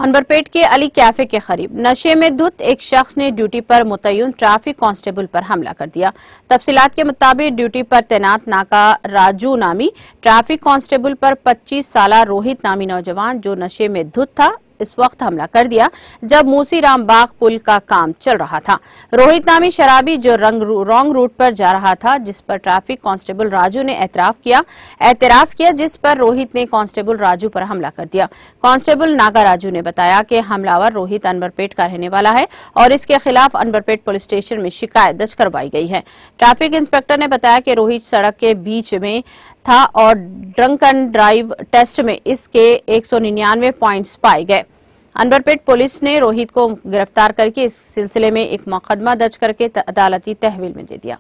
अनवरपेट के अली कैफे के करीब नशे में धुत एक शख्स ने ड्यूटी पर मुतय्यन ट्रैफिक कांस्टेबल पर हमला कर दिया। तफसीलात के मुताबिक ड्यूटी पर तैनात नाका राजू नामी ट्रैफिक कांस्टेबल पर 25 साला रोहित नामी नौजवान जो नशे में धुत था इस वक्त हमला कर दिया जब मूसी राम बाग पुल का काम चल रहा था। रोहित नामी शराबी जो रॉन्ग रूट पर जा रहा था, जिस पर ट्रैफिक कांस्टेबल राजू ने एतराज किया, जिस पर रोहित ने कांस्टेबल राजू पर हमला कर दिया। कांस्टेबल नागा राजू ने बताया कि हमलावर रोहित अनवरपेट का रहने वाला है और इसके खिलाफ अनवरपेट पुलिस स्टेशन में शिकायत दर्ज करवाई गई है। ट्रैफिक इंस्पेक्टर ने बताया कि रोहित सड़क के बीच में था और ड्रंक एंड ड्राइव टेस्ट में इसके 199 पॉइंट्स पाए गए। अनवरपेट पुलिस ने रोहित को गिरफ्तार करके इस सिलसिले में एक मुकदमा दर्ज करके अदालती तहवील में दे दिया।